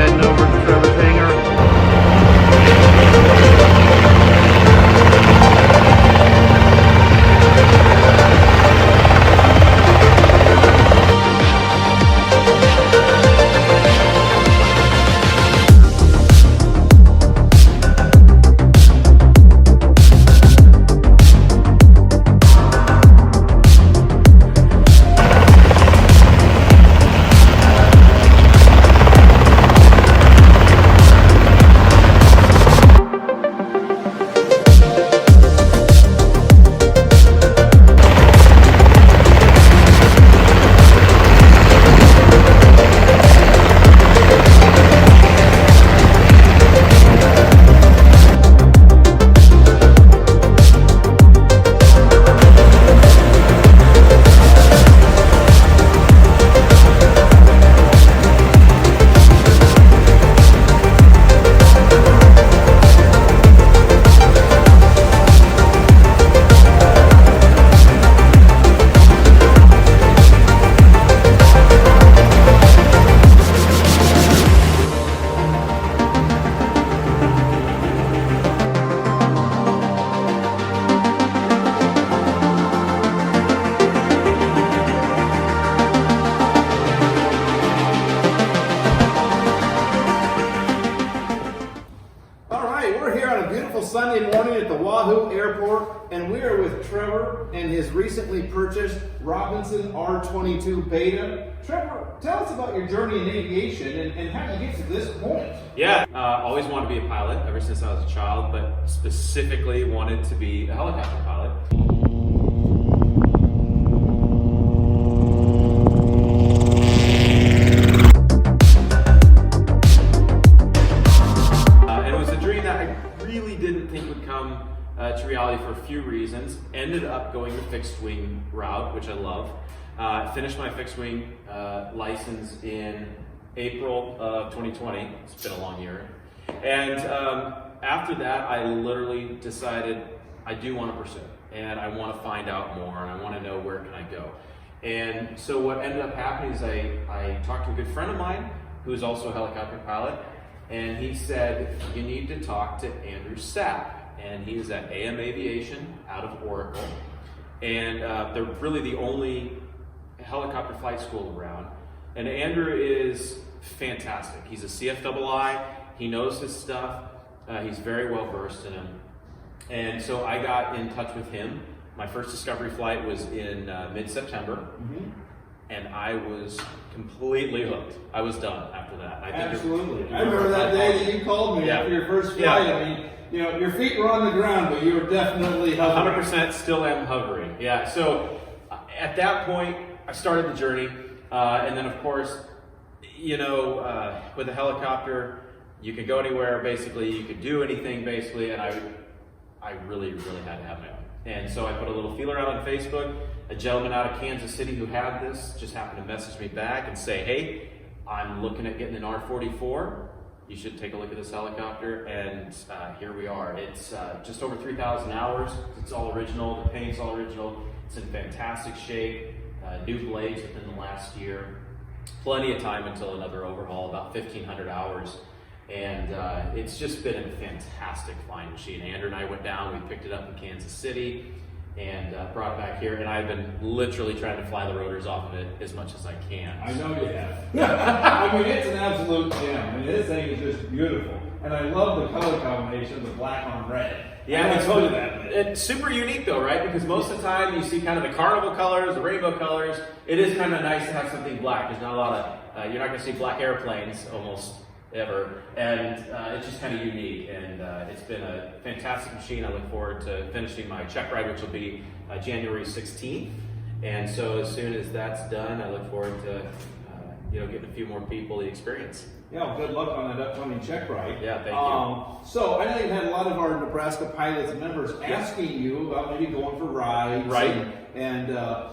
heading over to Trevor's hangar. Sunday morning at the Wahoo Airport, and we are with Trevor and his recently purchased Robinson R22 Beta. Trevor, tell us about your journey in aviation and how you get to this point. Yeah, always wanted to be a pilot ever since I was a child, but specifically wanted to be a helicopter pilot. To reality for a few reasons. Ended up going the fixed wing route, which I love. Finished my fixed wing license in April of 2020. It's been a long year. And after that, I literally decided I do want to pursue it, and I want to find out more, and I want to know where can I go. And so what ended up happening is I talked to a good friend of mine who's also a helicopter pilot, and he said, you need to talk to Andrew Sapp. And he is at AM Aviation out of Oracle. And they're really the only helicopter flight school around. And Andrew is fantastic. He's a CFII, he knows his stuff, he's very well versed in him. And so I got in touch with him. My first discovery flight was in mid-September. And I was completely hooked. I was done after that. Absolutely. I remember that day that you called me after your first flight. I mean, you know, your feet were on the ground, but you were definitely hovering. 100% still am hovering. Yeah, so at that point, I started the journey. And then, of course, you know, with a helicopter, you could go anywhere, basically. You could do anything, basically. And I really, really had to have my own. And so I put a little feeler out on Facebook. A gentleman out of Kansas City who had this just happened to message me back and say, hey, I'm looking at getting an R44. You should take a look at this helicopter, and here we are. It's just over 3,000 hours. It's all original. The paint's all original. It's in fantastic shape. New blades within the last year. Plenty of time until another overhaul, about 1,500 hours. And it's just been a fantastic flying machine. Andrew and I went down. We picked it up in Kansas City and brought it back here. And I've been literally trying to fly the rotors off of it as much as I can. I know you have. I mean, it's an absolute gem. I mean, this thing is just beautiful. And I love the color combination of the black on red. Yeah, I told you that. It's super unique though, right? Because most of the time you see kind of the carnival colors, the rainbow colors. It is kind of nice to have something black. There's not a lot of, you're not going to see black airplanes almost ever, and it's just kind of unique, and it's been a fantastic machine. I look forward to finishing my check ride, which will be January 16th, and so as soon as that's done, I look forward to getting a few more people the experience. Yeah, well, good luck on that upcoming check ride. Yeah, thank you. So I know you've had a lot of our Nebraska pilots and members asking you about maybe going for rides, right? And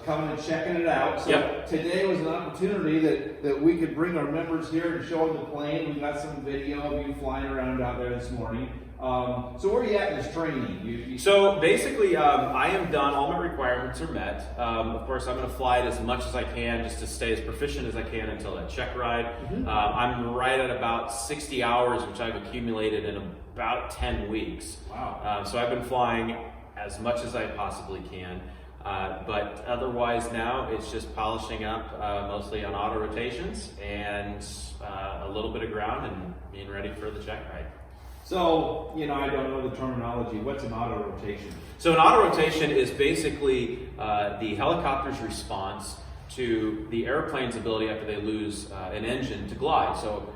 coming and checking it out. So today was an opportunity that we could bring our members here and show them the plane. We got some video of you flying around out there this morning. So where are you at in this training? So basically, I am done. All my requirements are met. Of course, I'm going to fly it as much as I can just to stay as proficient as I can until that check ride. I'm right at about 60 hours, which I've accumulated in about 10 weeks. Wow. So I've been flying as much as I possibly can. But otherwise now it's just polishing up mostly on auto rotations and a little bit of ground and being ready for the check ride. So, I don't know the terminology. What's an auto rotation? So an auto rotation is basically the helicopter's response to the airplane's ability after they lose an engine to glide. So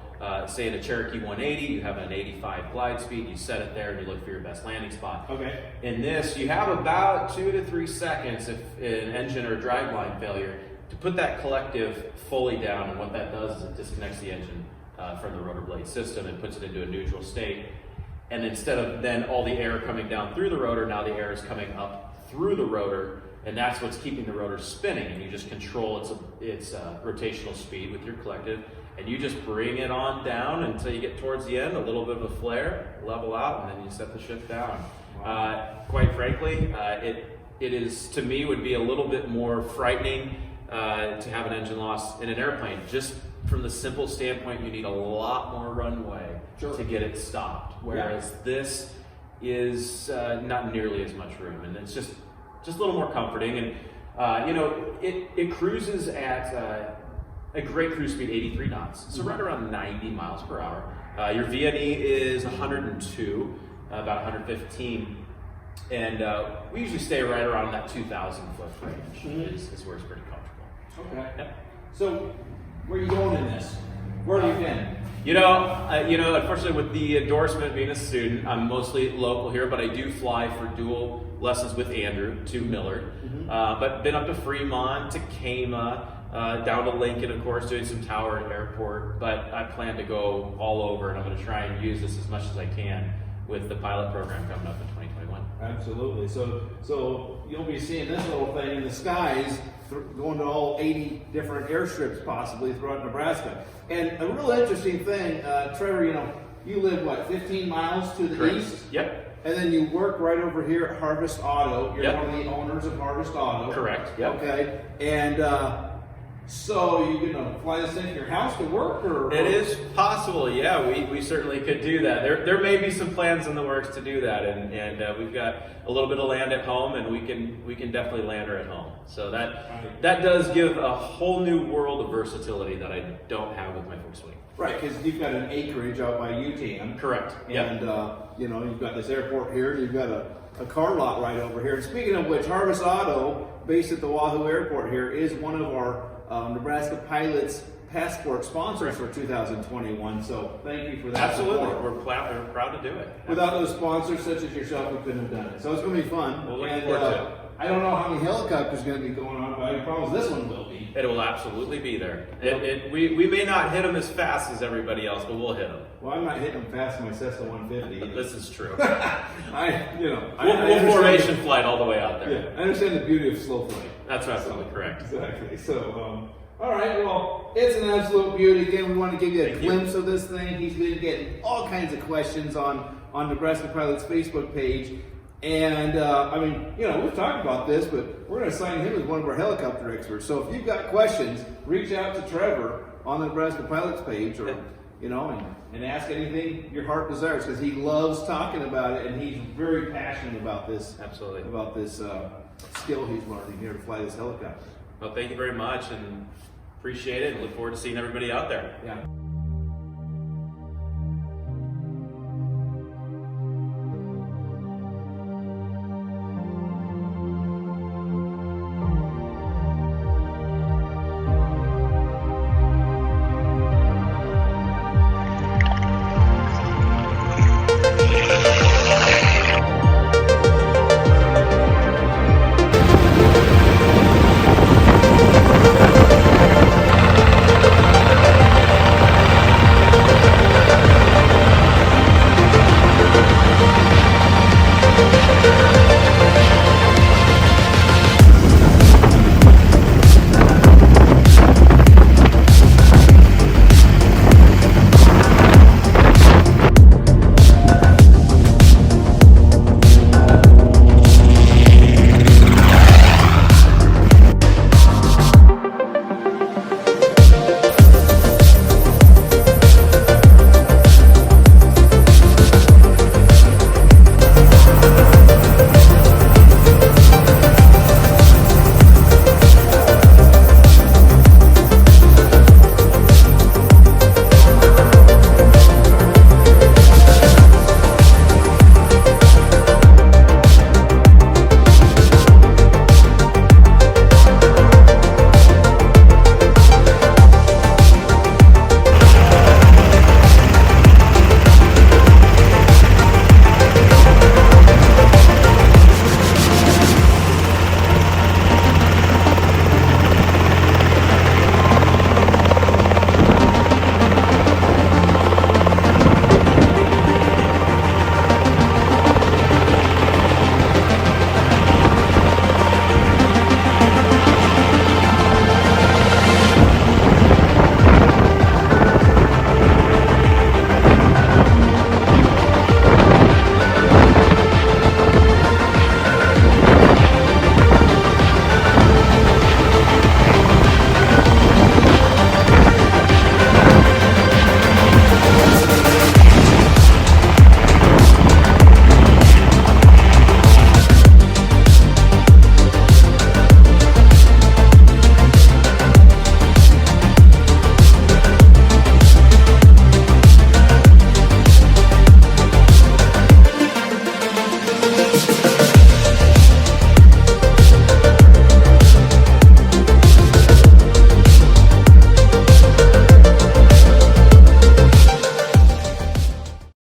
say in a Cherokee 180, you have an 85 glide speed, you set it there and you look for your best landing spot. Okay. In this, you have about 2 to 3 seconds if an engine or dragline failure to put that collective fully down, and what that does is it disconnects the engine from the rotor blade system and puts it into a neutral state. And instead of then all the air coming down through the rotor, now the air is coming up through the rotor, and that's what's keeping the rotor spinning. And you just control its rotational speed with your collective, and you just bring it on down until you get towards the end, a little bit of a flare, level out, and then you set the ship down. Wow. Quite frankly, it is, to me, would be a little bit more frightening to have an engine loss in an airplane. Just from the simple standpoint, you need a lot more runway to get it stopped. Whereas this is not nearly as much room, and it's just a little more comforting. And it cruises at a great cruise speed, 83 knots, so right around 90 miles per hour. Your VNE is 102, about 115, and we usually stay right around that 2,000 foot range. Is where it's pretty comfortable. Okay. Yep. So where are you going in this? Where have you been? Unfortunately, with the endorsement being a student, I'm mostly local here, but I do fly for dual lessons with Andrew to Millard. But been up to Fremont, to Kama, down to Lincoln, of course, doing some tower and airport. But I plan to go all over, and I'm going to try and use this as much as I can with the pilot program coming up in 2021. Absolutely. So you'll be seeing this little thing in the skies, going to all 80 different airstrips possibly throughout Nebraska. And a real interesting thing, Trevor, you live, 15 miles to the Correct. east? Yep. And then you work right over here at Harvest Auto. You're one of the owners of Harvest Auto. Correct. Yep. Okay. And so you're going to fly this thing to your house to work? Or It is possible, yeah. We certainly could do that. There may be some plans in the works to do that, and we've got a little bit of land at home, and we can definitely land her at home. So that does give a whole new world of versatility that I don't have with my fixed wing. Right, because you've got an acreage out by UTAN. Correct. Yep. And you've got this airport here, and you've got a car lot right over here. And speaking of which, Harvest Auto, based at the Wahoo Airport here, is one of our Nebraska Pilots Passport sponsors for 2021. So thank you for that. Absolutely, support. we're proud to do it. Without those sponsors such as yourself, we couldn't have done it. So it's going to be fun. We're looking forward to it. I don't know how many helicopters are going to be going on, but I promise this one will be. It will absolutely be there. We may not hit them as fast as everybody else, but we'll hit them. Well, I'm not hitting them fast in my Cessna 150. But this is true. We'll formation flight all the way out there. Yeah, I understand the beauty of slow flight. That's absolutely correct. Exactly. So, all right. Well, it's an absolute beauty. Again, we want to give you a glimpse of this thing. He's been getting all kinds of questions on Nebraska Pilot's Facebook page. And, we've talked about this, but we're going to assign him as one of our helicopter experts. So if you've got questions, reach out to Trevor on the Nebraska Pilot's page or, and ask anything your heart desires, because he loves talking about it, and he's very passionate about this. Absolutely. About this skill he's learning here to fly this helicopter. Well, thank you very much, and appreciate it, and look forward to seeing everybody out there. Yeah.